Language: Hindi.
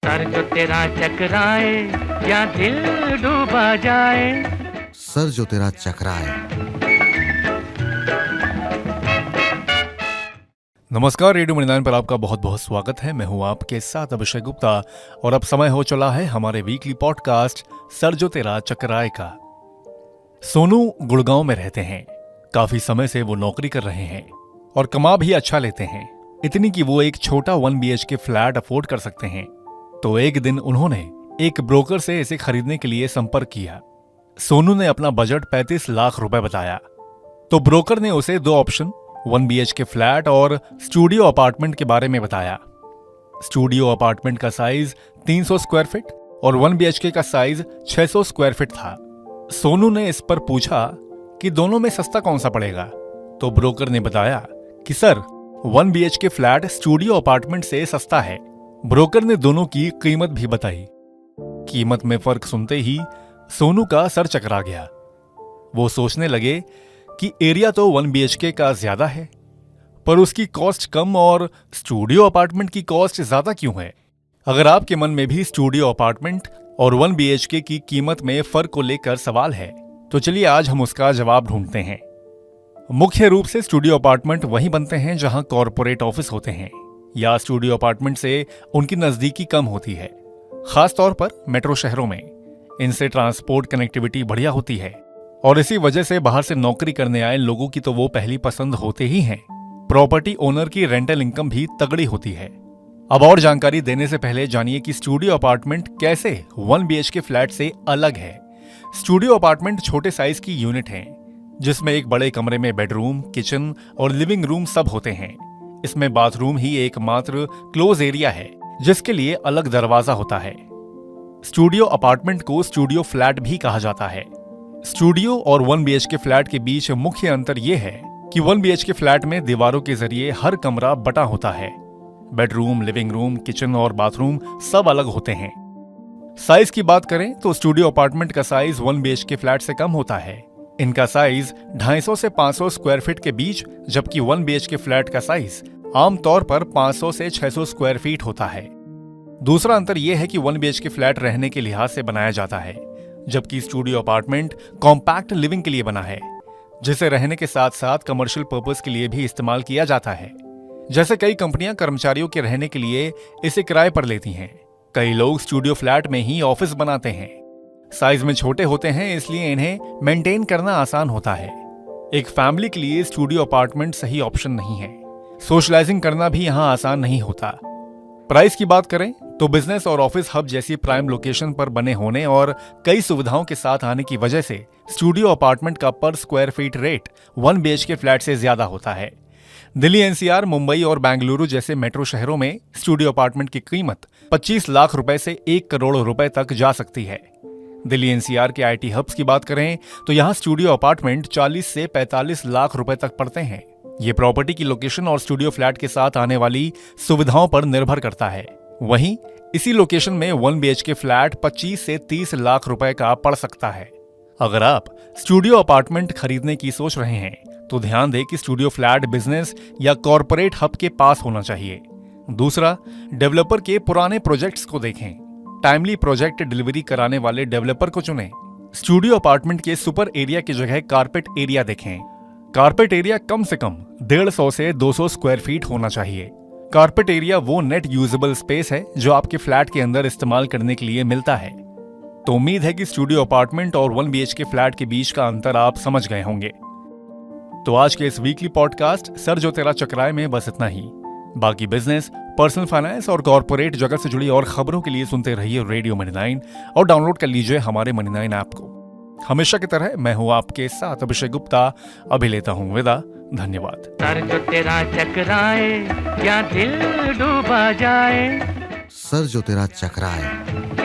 सर जो तेरा चकराए या दिल डूबा जाए। सर जो तेरा चकराए। नमस्कार, रेडियो मणिनाइन पर आपका बहुत बहुत स्वागत है। मैं हूं आपके साथ अभिषेक गुप्ता और अब समय हो चला है हमारे वीकली पॉडकास्ट सर जो तेरा चकराए का। सोनू गुड़गांव में रहते हैं। काफी समय से वो नौकरी कर रहे हैं और कमा भी अच्छा लेते हैं, इतनी कि वो एक छोटा 1 BHK फ्लैट अफोर्ड कर सकते हैं। तो एक दिन उन्होंने एक ब्रोकर से इसे खरीदने के लिए संपर्क किया। सोनू ने अपना बजट 35 लाख रुपए बताया तो ब्रोकर ने उसे 2 ऑप्शन 1 BHK फ्लैट और स्टूडियो अपार्टमेंट के बारे में बताया। स्टूडियो अपार्टमेंट का साइज 300 स्क्वायर फीट और 1 BHK का साइज 600 स्क्वायर फीट था। सोनू ने इस पर पूछा कि दोनों में सस्ता कौन सा पड़ेगा, तो ब्रोकर ने बताया कि sir 1 BHK flat studio apartment से सस्ता है। ब्रोकर ने दोनों की कीमत भी बताई। कीमत में फर्क सुनते ही सोनू का सर चकरा गया। वो सोचने लगे कि एरिया तो 1 BHK का ज्यादा है, पर उसकी कॉस्ट कम और स्टूडियो अपार्टमेंट की कॉस्ट ज्यादा क्यों है। अगर आपके मन में भी स्टूडियो अपार्टमेंट और 1 BHK की कीमत में फर्क को लेकर सवाल है, तो चलिए आज हम उसका जवाब ढूंढते हैं। मुख्य रूप से स्टूडियो अपार्टमेंट वहीं बनते हैं जहां कॉरपोरेट ऑफिस होते हैं या स्टूडियो अपार्टमेंट से उनकी नजदीकी कम होती है, खास तौर पर मेट्रो शहरों में। इनसे ट्रांसपोर्ट कनेक्टिविटी बढ़िया होती है और इसी वजह से बाहर से नौकरी करने आए लोगों की तो वो पहली पसंद होते ही हैं। प्रॉपर्टी ओनर की रेंटल इनकम भी तगड़ी होती है। अब और जानकारी देने से पहले जानिए कि स्टूडियो अपार्टमेंट कैसे 1 BHK फ्लैट से अलग है। स्टूडियो अपार्टमेंट छोटे साइज की यूनिट है जिसमें एक बड़े कमरे में बेडरूम, किचन और लिविंग रूम सब होते हैं। इसमें बाथरूम ही एकमात्र क्लोज एरिया है जिसके लिए अलग दरवाजा होता है। स्टूडियो अपार्टमेंट को स्टूडियो फ्लैट भी कहा जाता है। स्टूडियो और 1 BHK फ्लैट के बीच मुख्य अंतर यह है कि 1 BHK फ्लैट में दीवारों के जरिए हर कमरा बटा होता है। बेडरूम, लिविंग रूम, किचन और बाथरूम सब अलग होते हैं। साइज की बात करें तो स्टूडियो अपार्टमेंट का साइज 1 BHK फ्लैट से कम होता है। इनका साइज 250 से 500 स्क्वायर फीट के बीच, जबकि 1 BHK फ्लैट का साइज आमतौर पर 500 से 600 स्क्वायर फीट होता है। दूसरा अंतर यह है कि 1 BHK फ्लैट रहने के लिहाज से बनाया जाता है, जबकि स्टूडियो अपार्टमेंट कॉम्पैक्ट लिविंग के लिए बना है, जिसे रहने के साथ साथ कमर्शियल पर्पस के लिए भी इस्तेमाल किया जाता है। जैसे कई कंपनियां कर्मचारियों के रहने के लिए इसे किराए पर लेती हैं। कई लोग स्टूडियो फ्लैट में ही ऑफिस बनाते हैं। साइज में छोटे होते हैं, इसलिए इन्हें मेंटेन करना आसान होता है। एक फैमिली के लिए स्टूडियो अपार्टमेंट सही ऑप्शन नहीं है। सोशलाइजिंग करना भी यहाँ आसान नहीं होता। प्राइस की बात करें तो बिजनेस और ऑफिस हब जैसी प्राइम लोकेशन पर बने होने और कई सुविधाओं के साथ आने की वजह से स्टूडियो अपार्टमेंट का पर square feet rate 1 BHK flat से ज्यादा होता है। दिल्ली, NCR, मुंबई और बेंगलुरु जैसे मेट्रो शहरों में स्टूडियो अपार्टमेंट की कीमत 25 लाख रुपए से 1 करोड़ रुपए तक जा सकती है। दिल्ली, NCR के IT हब्स की बात करें तो यहाँ स्टूडियो अपार्टमेंट 40 से 45 लाख रुपए तक पड़ते हैं। ये प्रॉपर्टी की लोकेशन और स्टूडियो फ्लैट के साथ आने वाली सुविधाओं पर निर्भर करता है। वहीं इसी लोकेशन में 1 BHK फ्लैट 25 से 30 लाख रुपए का पड़ सकता है। अगर आप स्टूडियो अपार्टमेंट खरीदने की सोच रहे हैं तो ध्यान दें कि स्टूडियो फ्लैट बिजनेस या कॉरपोरेट हब के पास होना चाहिए। दूसरा, डेवलपर के पुराने प्रोजेक्ट्स को देखें। टाइमली प्रोजेक्ट डिलीवरी कराने वाले डेवलपर को चुनें। स्टूडियो अपार्टमेंट के सुपर एरिया की जगह कारपेट एरिया देखें। कारपेट एरिया कम से कम 150 से 200 स्क्वायर फीट होना चाहिए। कारपेट एरिया वो नेट यूजेबल स्पेस है जो आपके फ्लैट के अंदर इस्तेमाल करने के लिए मिलता है। तो उम्मीद है कि स्टूडियो अपार्टमेंट और 1 BHK फ्लैट के बीच का अंतर आप समझ गए होंगे। तो आज के इस वीकली पॉडकास्ट सर जो तेरा चकराए में बस इतना ही। बाकी बिजनेस, पर्सनल फाइनेंस और कॉर्पोरेट जगत से जुड़ी और खबरों के लिए सुनते रहिए रेडियो मणिनाइन और डाउनलोड कर लीजिए हमारे मणिनाइन ऐप को। हमेशा की तरह मैं हूं आपके साथ अभिषेक गुप्ता। अभी लेता हूं विदा। धन्यवाद। सर जो तेरा चकराए या दिल डूबा जाए। सर जो तेरा चकराए।